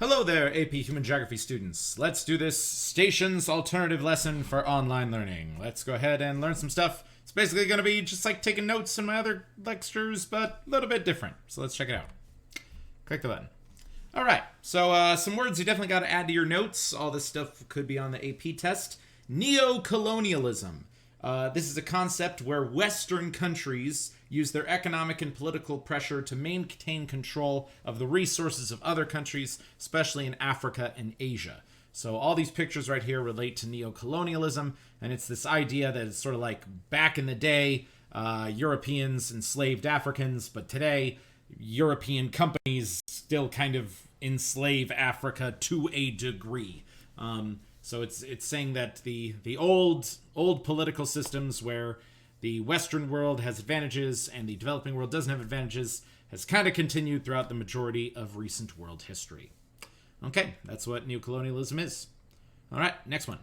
Hello there, AP Human Geography students. Let's do this station's alternative lesson for online learning. Let's go ahead and learn some stuff. It's basically going to be just like taking notes in my other lectures, but a little bit different. So let's check it out. Click the button. All right, so some words you definitely got to add to your notes. All this stuff could be on the AP test. Neocolonialism. This is a concept where Western countries use their economic and political pressure to maintain control of the resources of other countries, especially in Africa and Asia. So all these pictures right here relate to neocolonialism, and it's this idea that it's sort of like back in the day, Europeans enslaved Africans, but today, European companies still kind of enslave Africa to a degree. So it's saying that the old political systems where the Western world has advantages and the developing world doesn't have advantages has kind of continued throughout the majority of recent world history. Okay, that's what neocolonialism is. All right, next one.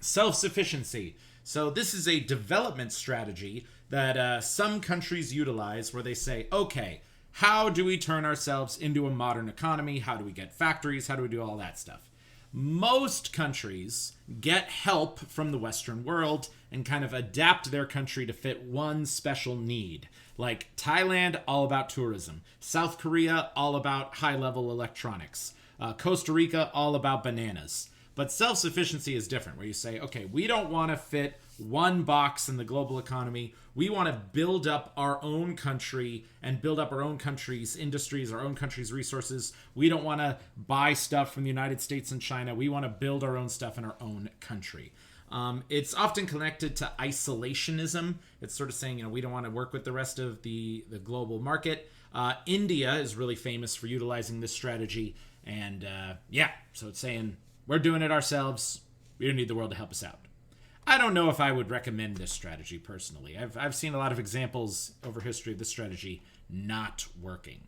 Self-sufficiency. So this is a development strategy that some countries utilize where they say, okay, how do we turn ourselves into a modern economy? How do we get factories? How do we do all that stuff? Most countries get help from the Western world and kind of adapt their country to fit one special need. Like Thailand, all about tourism. South Korea, all about high-level electronics. Costa Rica, all about bananas. But self-sufficiency is different, where you say, okay, we don't want to fit one box in the global economy. We want to build up our own country and build up our own country's industries, our own country's resources. We don't want to buy stuff from the United States and China. We want to build our own stuff in our own country. It's often connected to isolationism. It's sort of saying, we don't want to work with the rest of the global market. India is really famous for utilizing this strategy. And so it's saying, we're doing it ourselves. We don't need the world to help us out. I don't know if I would recommend this strategy personally. I've seen a lot of examples over history of this strategy not working.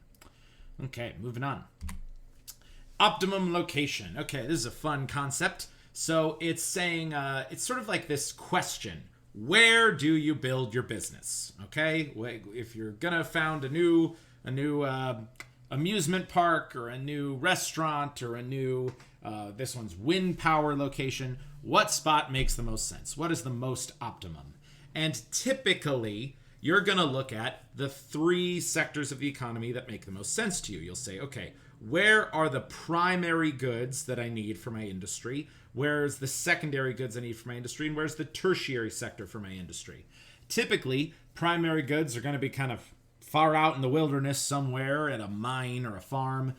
Okay, moving on. Optimum location. Okay, this is a fun concept. So it's saying, it's sort of like this question. Where do you build your business? Okay, if you're gonna found a new amusement park or a new restaurant or a new this one's wind power location, what spot makes the most sense? What is the most optimum? And typically, you're going to look at the three sectors of the economy that make the most sense to you. You'll say, okay, where are the primary goods that I need for my industry? Where's the secondary goods I need for my industry? And where's the tertiary sector for my industry? Typically, primary goods are going to be kind of far out in the wilderness somewhere at a mine or a farm.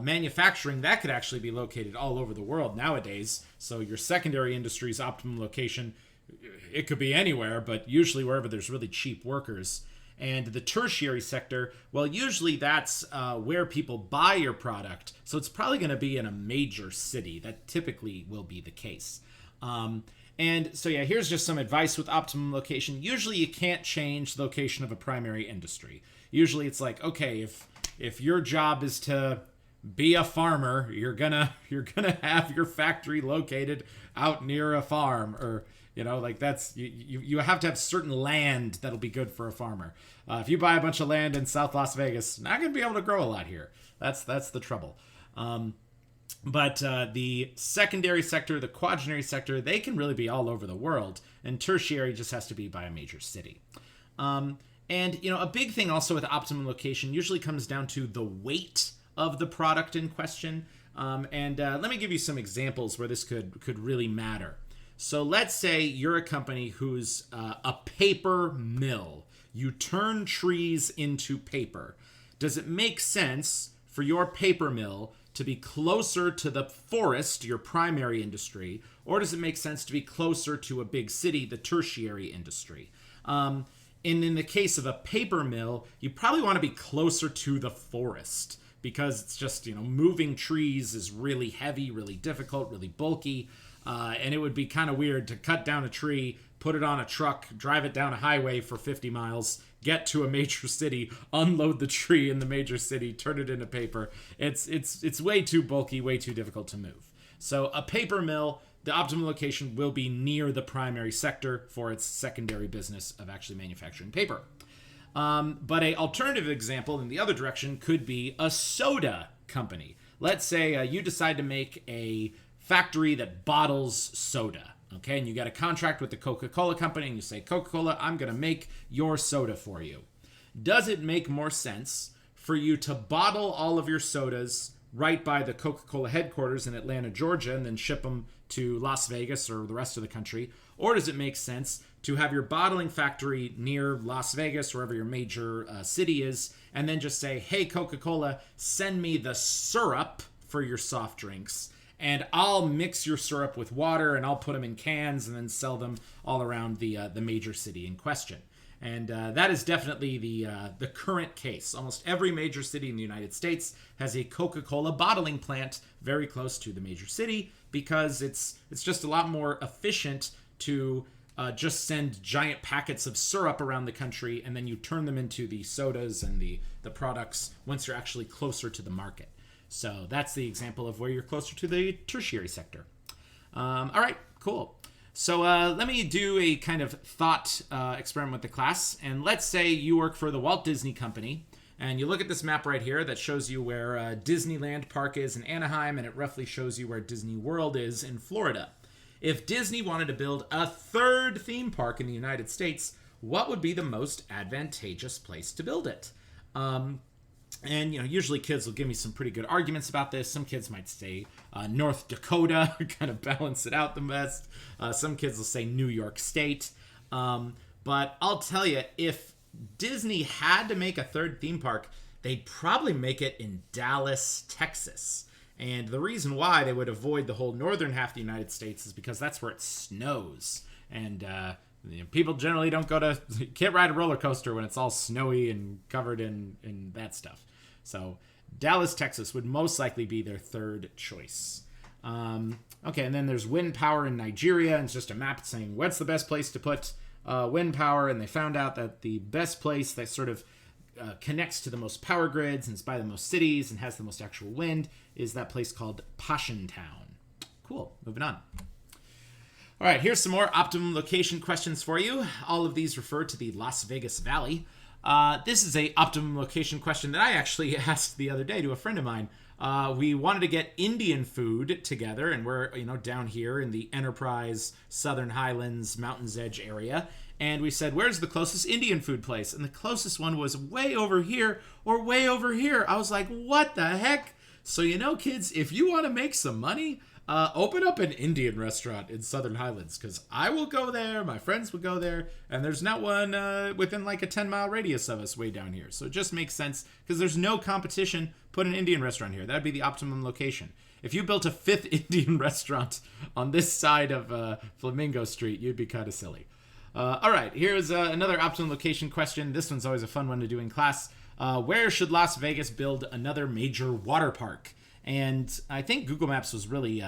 Manufacturing, that could actually be located all over the world nowadays. So your secondary industry's optimum location, it could be anywhere, but usually wherever there's really cheap workers. And the tertiary sector, well, usually that's where people buy your product. So it's probably going to be in a major city. That typically will be the case. And so, here's just some advice with optimum location. Usually you can't change the location of a primary industry. Usually it's like, okay, if your job is to be a farmer, you're gonna have your factory located out near a farm, or that's you have to have certain land that'll be good for a farmer. If you buy a bunch of land in South Las Vegas, not gonna be able to grow a lot here. That's the trouble. But the secondary sector, the quaternary sector, they can really be all over the world, and tertiary just has to be by a major city. And a big thing also with optimum location usually comes down to the weight of the product in question. Let me give you some examples where this could really matter. So let's say you're a company who's a paper mill. You turn trees into paper. Does it make sense for your paper mill to be closer to the forest, your primary industry, or does it make sense to be closer to a big city, the tertiary industry? And in the case of a paper mill, you probably want to be closer to the forest because it's just, moving trees is really heavy, really difficult, really bulky. And it would be kind of weird to cut down a tree, put it on a truck, drive it down a highway for 50 miles, get to a major city, unload the tree in the major city, turn it into paper. It's way too bulky, way too difficult to move. So a paper mill, the optimal location will be near the primary sector for its secondary business of actually manufacturing paper. But an alternative example in the other direction could be a soda company. Let's say you decide to make a factory that bottles soda. Okay, and you got a contract with the Coca-Cola company, and you say, Coca-Cola, I'm going to make your soda for you. Does it make more sense for you to bottle all of your sodas right by the Coca-Cola headquarters in Atlanta, Georgia, and then ship them to Las Vegas or the rest of the country? Or does it make sense to have your bottling factory near Las Vegas, wherever your major city is, and then just say, hey, Coca-Cola, send me the syrup for your soft drinks, and I'll mix your syrup with water, and I'll put them in cans and then sell them all around the major city in question. And that is definitely the current case. Almost every major city in the United States has a Coca-Cola bottling plant very close to the major city, because it's just a lot more efficient to just send giant packets of syrup around the country, and then you turn them into the sodas and the products once you're actually closer to the market. So that's the example of where you're closer to the tertiary sector. All right, cool. So let me do a kind of thought experiment with the class. And let's say you work for the Walt Disney Company, and you look at this map right here that shows you where Disneyland Park is in Anaheim, and it roughly shows you where Disney World is in Florida. If Disney wanted to build a third theme park in the United States, what would be the most advantageous place to build it? And, usually kids will give me some pretty good arguments about this. Some kids might say North Dakota, kind of balance it out the best. Some kids will say New York State. But I'll tell you, if Disney had to make a third theme park, they'd probably make it in Dallas, Texas. And the reason why they would avoid the whole northern half of the United States is because that's where it snows. And people generally can't ride a roller coaster when it's all snowy and covered in that stuff. So Dallas, Texas would most likely be their third choice. Okay, and then there's wind power in Nigeria, and it's just a map saying what's the best place to put wind power, and they found out that the best place that sort of connects to the most power grids and is by the most cities and has the most actual wind is that place called Pashantown. Cool, moving on. All right, here's some more optimum location questions for you. All of these refer to the Las Vegas Valley. This is a optimum location question that I actually asked the other day to a friend of mine. We wanted to get Indian food together, and we're down here in the Enterprise, Southern Highlands, Mountains Edge area. And we said, where's the closest Indian food place? And the closest one was way over here or way over here. I was like, what the heck? So kids, if you want to make some money, open up an Indian restaurant in Southern Highlands, because I will go there, my friends will go there, and there's not one within like a 10-mile radius of us way down here. So it just makes sense, because there's no competition. Put an Indian restaurant here. That'd be the optimum location. If you built a fifth Indian restaurant on this side of Flamingo Street, you'd be kind of silly. All right, here's another optimum location question. This one's always a fun one to do in class. Where should Las Vegas build another major water park? And I think Google Maps was really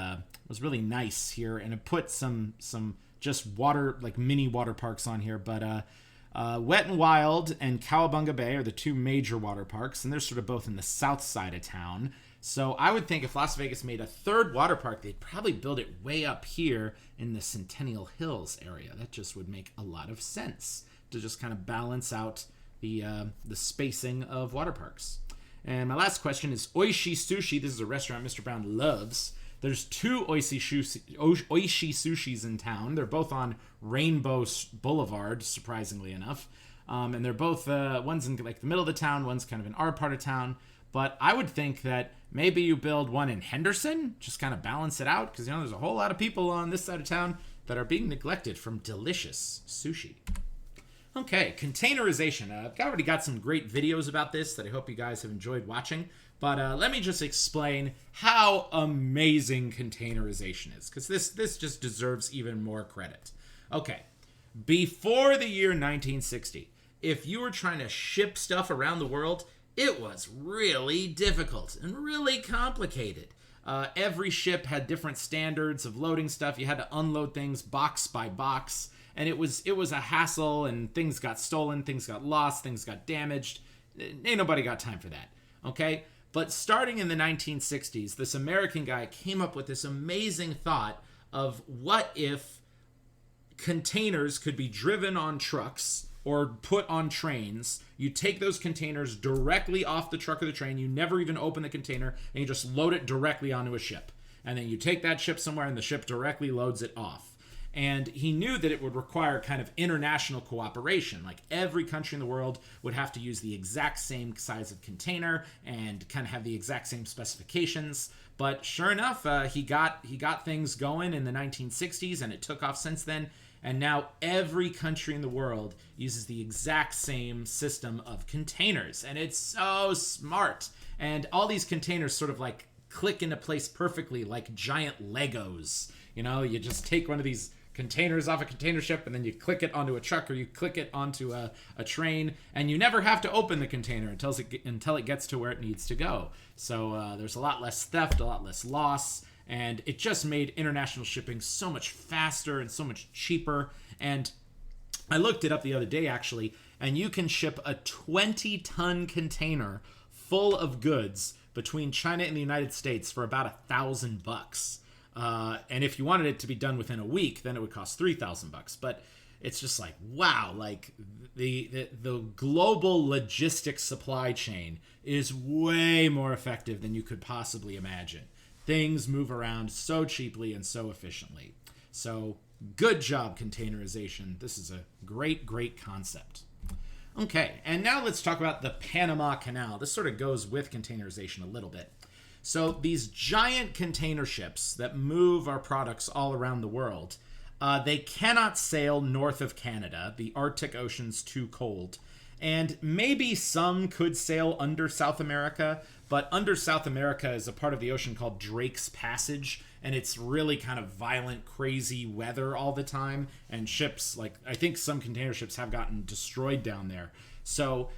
nice here, and it put some just water, like mini water parks on here. But Wet and Wild and Cowabunga Bay are the two major water parks, and they're sort of both in the south side of town. So I would think if Las Vegas made a third water park, they'd probably build it way up here in the Centennial Hills area. That just would make a lot of sense to just kind of balance out the spacing of water parks. And my last question is Oishi Sushi. This is a restaurant Mr. Brown loves. There's two Oishi Sushis in town. They're both on Rainbow Boulevard, surprisingly enough. And they're both, one's in like the middle of the town, one's kind of in our part of town. But I would think that maybe you build one in Henderson, just kind of balance it out, because there's a whole lot of people on this side of town that are being neglected from delicious sushi. Okay, containerization. I've already got some great videos about this that I hope you guys have enjoyed watching. But let me just explain how amazing containerization is, because this just deserves even more credit. Okay, before the year 1960, if you were trying to ship stuff around the world, it was really difficult and really complicated. Every ship had different standards of loading stuff. You had to unload things box by box. And it was a hassle, and things got stolen, things got lost, things got damaged. Ain't nobody got time for that, okay? But starting in the 1960s, this American guy came up with this amazing thought of what if containers could be driven on trucks or put on trains. You take those containers directly off the truck or the train. You never even open the container, and you just load it directly onto a ship. And then you take that ship somewhere, and the ship directly loads it off. And he knew that it would require kind of international cooperation. Like every country in the world would have to use the exact same size of container and kind of have the exact same specifications. But sure enough, he got things going in the 1960s, and it took off since then. And now every country in the world uses the exact same system of containers. And it's so smart. And all these containers sort of like click into place perfectly like giant Legos. You know, you just take one of these containers off a container ship, and then you click it onto a truck, or you click it onto a train, and you never have to open the container until it gets to where it needs to go. So there's a lot less theft, a lot less loss, and it just made international shipping so much faster and so much cheaper. And I looked it up the other day, actually, and you can ship a 20-ton container full of goods between China and the United States for about $1,000. And if you wanted it to be done within a week, then it would cost $3,000. But it's just like, wow, like the global logistics supply chain is way more effective than you could possibly imagine. Things move around so cheaply and so efficiently. So good job, containerization. This is a great, great concept. Okay, and now let's talk about the Panama Canal. This sort of goes with containerization a little bit. So these giant container ships that move our products all around the world, they cannot sail north of Canada. The Arctic Ocean's too cold. And maybe some could sail under South America, but under South America is a part of the ocean called Drake's Passage, and it's really kind of violent, crazy weather all the time, and ships, like I think some container ships have gotten destroyed down there. So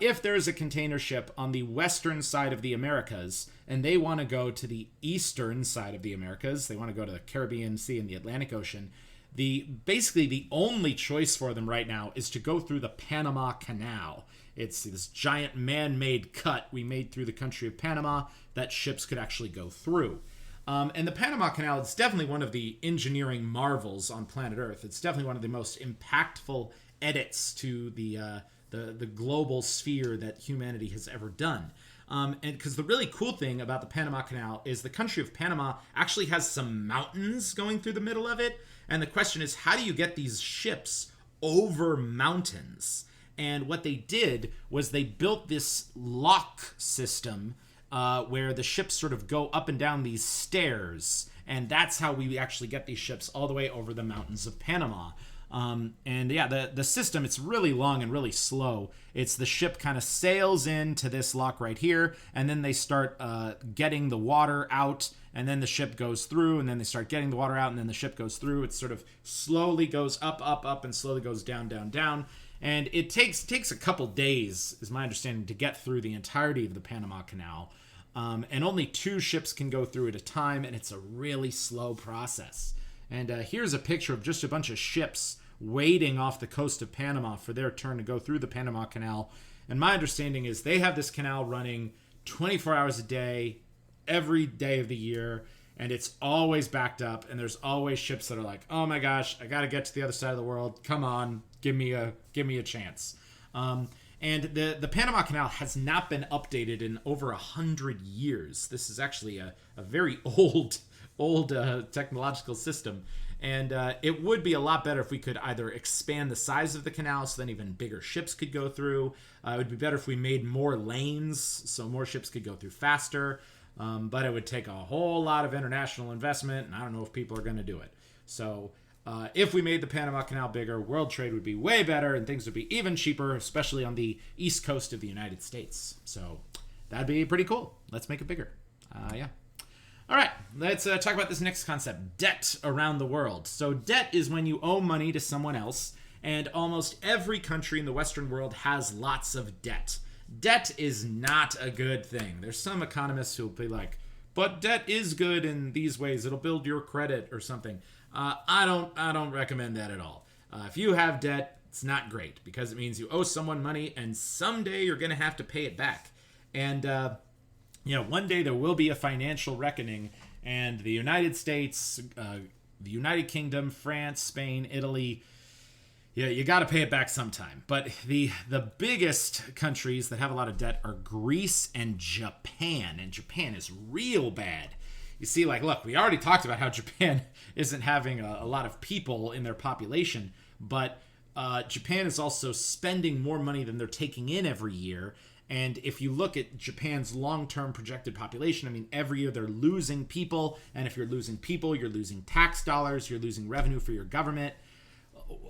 if there's a container ship on the western side of the Americas, and they want to go to the eastern side of the Americas, they want to go to the Caribbean Sea and the Atlantic Ocean, basically the only choice for them right now is to go through the Panama Canal. It's this giant man-made cut we made through the country of Panama that ships could actually go through. And the Panama Canal is definitely one of the engineering marvels on planet Earth. It's definitely one of the most impactful edits to the global sphere that humanity has ever done. And because the really cool thing about the Panama Canal is the country of Panama actually has some mountains going through the middle of it. And the question is, how do you get these ships over mountains? And what they did was they built this lock system where the ships sort of go up and down these stairs. And that's how we actually get these ships all the way over the mountains of Panama. And yeah, the system, it's really long and really slow. It's the ship kind of sails into this lock right here, and then they start getting the water out, and then the ship goes through, and then they start getting the water out, and then the ship goes through. It sort of slowly goes up, up, up, and slowly goes down, down, down. And it takes a couple days, is my understanding, to get through the entirety of the Panama Canal. And only 2 ships can go through at a time, and it's a really slow process. And here's a picture of just a bunch of ships waiting off the coast of Panama for their turn to go through the Panama Canal. And my understanding is they have this canal running 24 hours a day, every day of the year, and it's always backed up, and there's always ships that are like, oh my gosh, I got to get to the other side of the world. Come on, give me a chance. And the Panama Canal has not been updated in over 100 years. This is actually a very old technological system. And it would be a lot better if we could either expand the size of the canal so then even bigger ships could go through. It would be better if we made more lanes so more ships could go through faster. But it would take a whole lot of international investment, and I don't know if people are going to do it. So if we made the Panama Canal bigger, world trade would be way better, and things would be even cheaper, especially on the east coast of the United States. So that'd be pretty cool. Let's make it bigger. Yeah. All right, let's talk about this next concept, debt around the world. So debt is when you owe money to someone else, and almost every country in the Western world has lots of debt. Debt is not a good thing. There's some economists who'll be like, but debt is good in these ways. It'll build your credit or something. I don't recommend that at all. If you have debt, it's not great because it means you owe someone money, and someday you're going to have to pay it back. And one day there will be a financial reckoning, and the United States, the United Kingdom, France, Spain, Italy, Yeah, you got to pay it back sometime. But the biggest countries that have a lot of debt are Greece and Japan. And Japan is real bad. You see, like, look, we already talked about how Japan isn't having a lot of people in their population, but Japan is also spending more money than they're taking in every year. And if you look at Japan's long-term projected population, I mean, every year they're losing people. And if you're losing people, you're losing tax dollars, you're losing revenue for your government.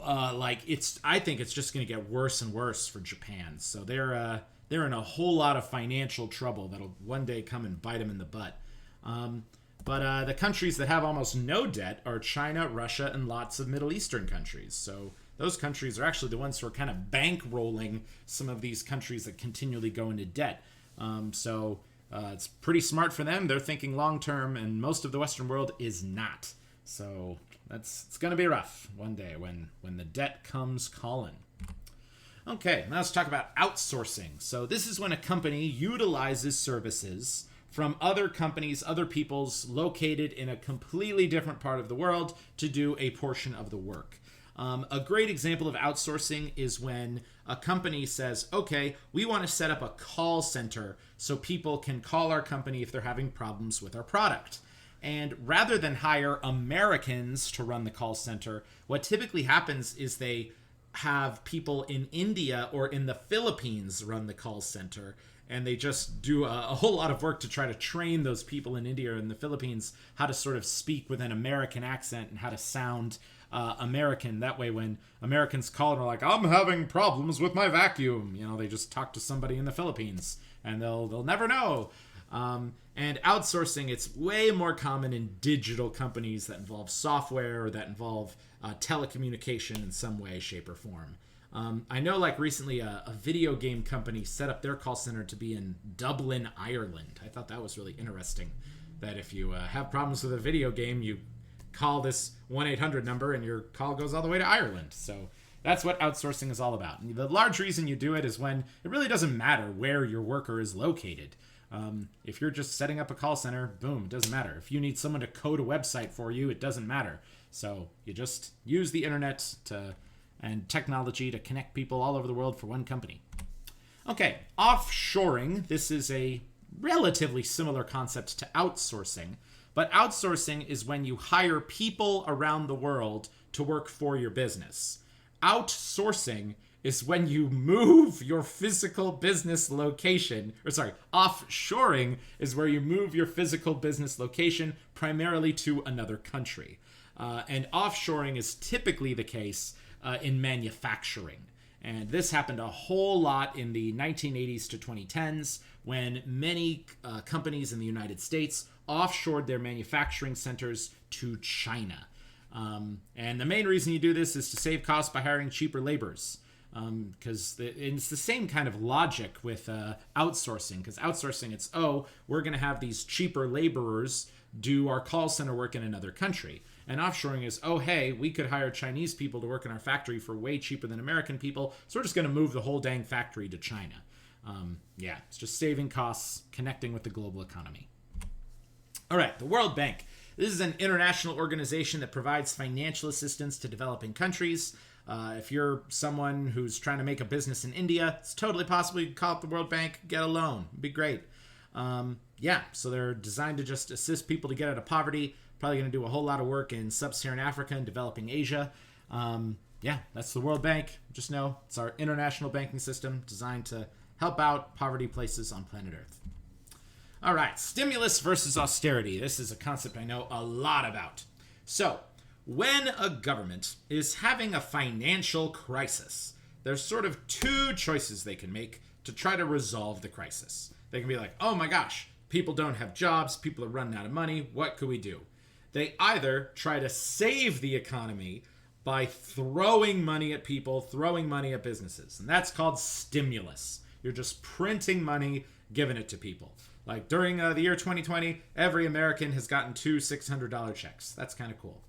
I think it's just going to get worse and worse for Japan. So they're in a whole lot of financial trouble that'll one day come and bite them in the butt. But the countries that have almost no debt are China, Russia, and lots of Middle Eastern countries. So those countries are actually the ones who are kind of bankrolling some of these countries that continually go into debt. It's pretty smart for them. They're thinking long term, and most of the Western world is not. So it's going to be rough one day when the debt comes calling. Okay, now let's talk about outsourcing. So this is when a company utilizes services from other companies, other peoples located in a completely different part of the world to do a portion of the work. A great example of outsourcing is when a company says, okay, we want to set up a call center so people can call our company if they're having problems with our product. And rather than hire Americans to run the call center, what typically happens is they have people in India or in the Philippines run the call center. And they just do a whole lot of work to try to train those people in India or in the Philippines how to sort of speak with an American accent and how to sound American. That way when Americans call and are like, I'm having problems with my vacuum, they just talk to somebody in the Philippines and they'll never know. And outsourcing, it's way more common in digital companies that involve software or that involve telecommunication in some way, shape, or form. I know, like, recently a video game company set up their call center to be in Dublin, Ireland. I thought that was really interesting, that if you have problems with a video game, you call this 1-800 number and your call goes all the way to Ireland. So that's what outsourcing is all about. And the large reason you do it is when it really doesn't matter where your worker is located. If you're just setting up a call center, boom, it doesn't matter. If you need someone to code a website for you, it doesn't matter. So you just use the internet and technology to connect people all over the world for one company. Okay, offshoring. This is a relatively similar concept to outsourcing, but outsourcing is when you hire people around the world to work for your business. Outsourcing is when you move your physical business location, offshoring is where you move your physical business location primarily to another country. And offshoring is typically the case in manufacturing. And this happened a whole lot in the 1980s to 2010s when many companies in the United States offshored their manufacturing centers to China. And the main reason you do this is to save costs by hiring cheaper laborers. Because it's the same kind of logic with outsourcing. Because outsourcing, it's, we're going to have these cheaper laborers do our call center work in another country. And offshoring is, hey, we could hire Chinese people to work in our factory for way cheaper than American people, so we're just going to move the whole dang factory to China. It's just saving costs, connecting with the global economy. All right, the World Bank. This is an international organization that provides financial assistance to developing countries. If you're someone who's trying to make a business in India, it's totally possible you can call up the World Bank, get a loan. It'd be great. So they're designed to just assist people to get out of poverty. Probably going to do a whole lot of work in sub-Saharan Africa and developing Asia. That's the World Bank. Just know it's our international banking system designed to help out poverty places on planet Earth. All right, stimulus versus austerity. This is a concept I know a lot about. So, when a government is having a financial crisis, there's sort of two choices they can make to try to resolve the crisis. They can be like, oh my gosh, people don't have jobs, people are running out of money, what could we do? They either try to save the economy by throwing money at people, throwing money at businesses, and that's called stimulus. You're just printing money, giving it to people. Like during the year 2020, every American has gotten 2 $600 checks. That's kind of cool.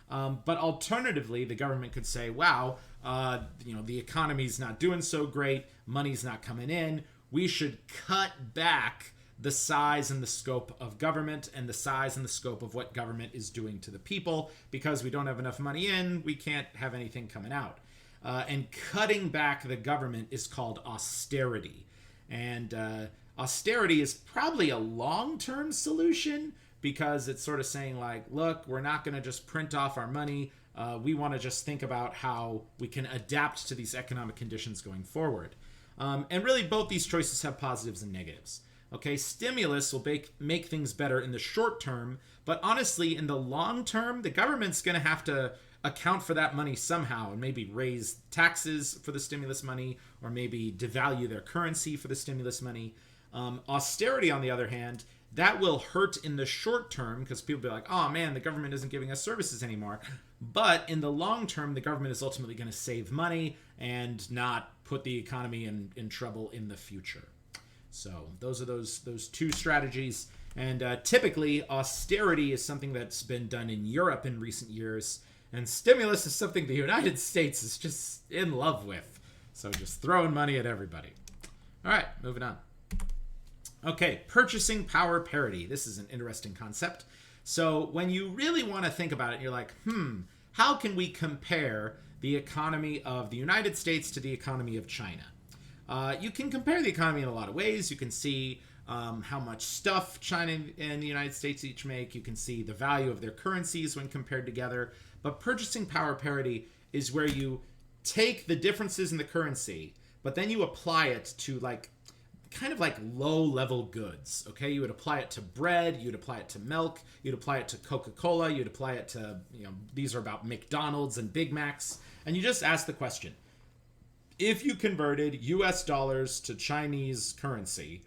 But alternatively, the government could say, wow, the economy's not doing so great, money's not coming in, we should cut back the size and the scope of government and the size and the scope of what government is doing to the people because we don't have enough money in, we can't have anything coming out. And cutting back the government is called austerity. And austerity is probably a long-term solution because it's sort of saying like, look, we're not going to just print off our money. We want to just think about how we can adapt to these economic conditions going forward. And really, both these choices have positives and negatives. Okay, stimulus will make things better in the short term, but honestly, in the long term, the government's going to have to account for that money somehow and maybe raise taxes for the stimulus money or maybe devalue their currency for the stimulus money. Austerity, on the other hand, that will hurt in the short term because people will be like, oh man, the government isn't giving us services anymore. But in the long term, the government is ultimately going to save money and not put the economy in trouble in the future. So those are those two strategies. And typically, austerity is something that's been done in Europe in recent years. And stimulus is something the United States is just in love with. So just throwing money at everybody. All right, moving on. Okay, purchasing power parity. This is an interesting concept. So when you really want to think about it, you're like, how can we compare the economy of the United States to the economy of China? You can compare the economy in a lot of ways. You can see how much stuff China and the United States each make. You can see the value of their currencies when compared together. But purchasing power parity is where you take the differences in the currency, but then you apply it to kind of like low-level goods, okay? You would apply it to bread, you'd apply it to milk, you'd apply it to Coca-Cola, you'd apply it to, these are about McDonald's and Big Macs, and you just ask the question, if you converted US dollars to Chinese currency,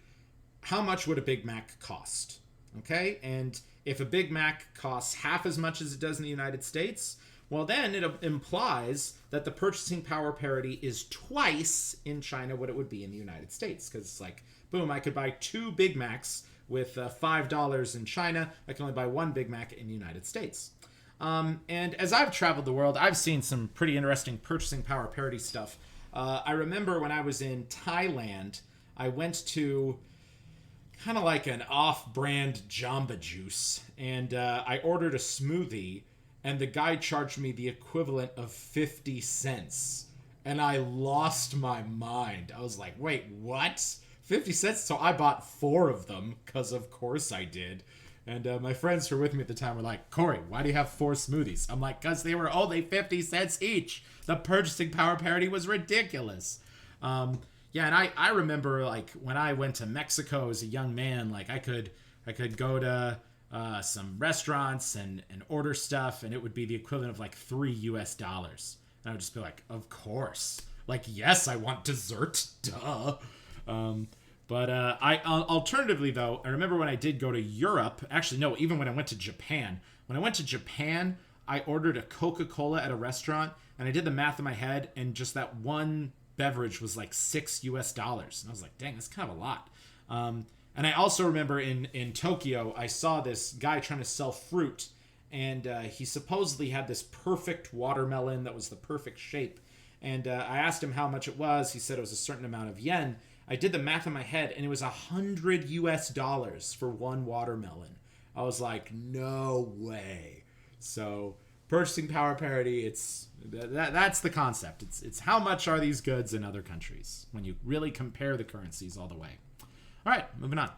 how much would a Big Mac cost, okay? And if a Big Mac costs half as much as it does in the United States, well, then it implies that the purchasing power parity is twice in China what it would be in the United States. Because it's like, boom, I could buy 2 Big Macs with $5 in China. I can only buy 1 Big Mac in the United States. And as I've traveled the world, I've seen some pretty interesting purchasing power parity stuff. I remember when I was in Thailand, I went to kind of like an off-brand Jamba Juice. And I ordered a smoothie. And the guy charged me the equivalent of 50 cents. And I lost my mind. I was like, wait, what? 50 cents? So I bought 4 of them, because of course I did. And my friends who were with me at the time were like, Corey, why do you have 4 smoothies? I'm like, because they were only 50 cents each. The purchasing power parity was ridiculous. And I remember, like, when I went to Mexico as a young man, like, I could go to some restaurants and order stuff, and it would be the equivalent of like $3 US. And I would just be like, of course. Like, yes, I want dessert. Duh. Alternatively, though, I remember when I did go to Europe, actually, no, even when I went to Japan. When I went to Japan, I ordered a Coca-Cola at a restaurant, and I did the math in my head, and just that one beverage was like $6 US. And I was like, dang, that's kind of a lot. And I also remember in Tokyo, I saw this guy trying to sell fruit, and he supposedly had this perfect watermelon that was the perfect shape. And I asked him how much it was. He said it was a certain amount of yen. I did the math in my head, and it was $100 US for one watermelon. I was like, no way. So purchasing power parity, that's the concept. It's how much are these goods in other countries when you really compare the currencies all the way. All right, moving on.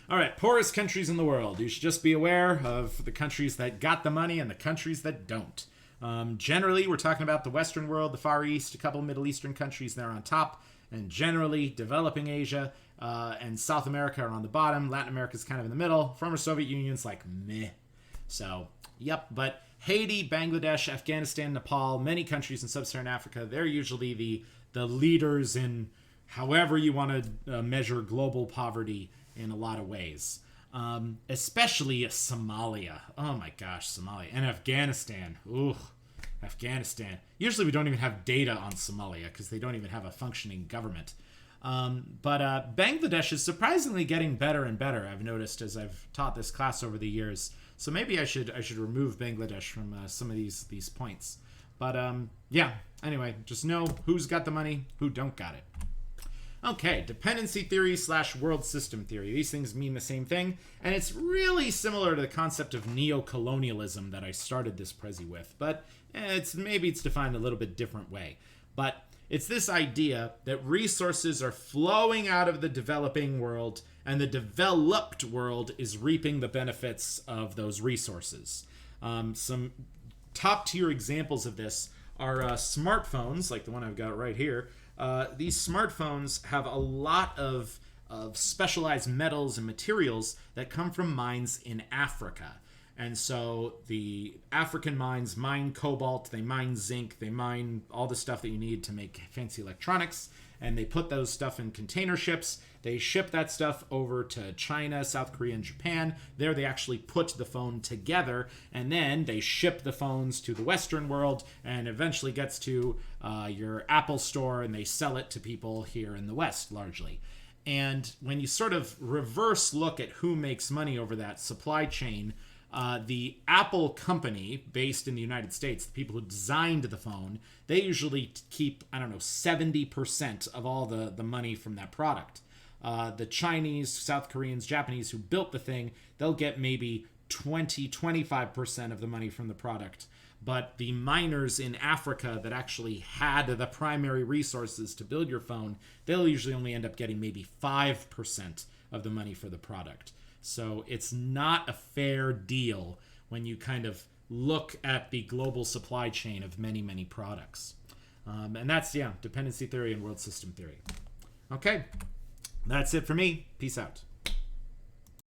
All right, poorest countries in the world. You should just be aware of the countries that got the money and the countries that don't. Generally, we're talking about the Western world, the Far East, a couple Middle Eastern countries there on top, and generally developing Asia and South America are on the bottom. Latin America is kind of in the middle. Former Soviet Union's like meh. So, yep, but Haiti, Bangladesh, Afghanistan, Nepal, many countries in Sub-Saharan Africa, they're usually the leaders in however you want to measure global poverty in a lot of ways. Especially Somalia. Oh my gosh, Somalia. And Afghanistan. Ooh, Afghanistan. Usually we don't even have data on Somalia because they don't even have a functioning government. But Bangladesh is surprisingly getting better and better, I've noticed as I've taught this class over the years. So maybe I should remove Bangladesh from some of these points. But yeah, anyway, just know who's got the money, who don't got it. Okay, dependency theory / world system theory. These things mean the same thing, and it's really similar to the concept of neocolonialism that I started this Prezi with, but maybe it's defined a little bit different way. But it's this idea that resources are flowing out of the developing world, and the developed world is reaping the benefits of those resources. Some top-tier examples of this are smartphones, like the one I've got right here. These smartphones have a lot of specialized metals and materials that come from mines in Africa. And so the African mines mine cobalt, they mine zinc, they mine all the stuff that you need to make fancy electronics, and they put those stuff in container ships. They ship that stuff over to China, South Korea, and Japan. There they actually put the phone together, and then they ship the phones to the Western world, and eventually gets to your Apple store, and they sell it to people here in the West, largely. And when you sort of reverse look at who makes money over that supply chain, the Apple company, based in the United States, the people who designed the phone, they usually keep, 70% of all the money from that product. The Chinese, South Koreans, Japanese who built the thing, they'll get maybe 25% of the money from the product. But the miners in Africa that actually had the primary resources to build your phone, they'll usually only end up getting maybe 5% of the money for the product. So it's not a fair deal when you kind of look at the global supply chain of many, many products. And that's, dependency theory and world system theory. Okay, that's it for me. Peace out.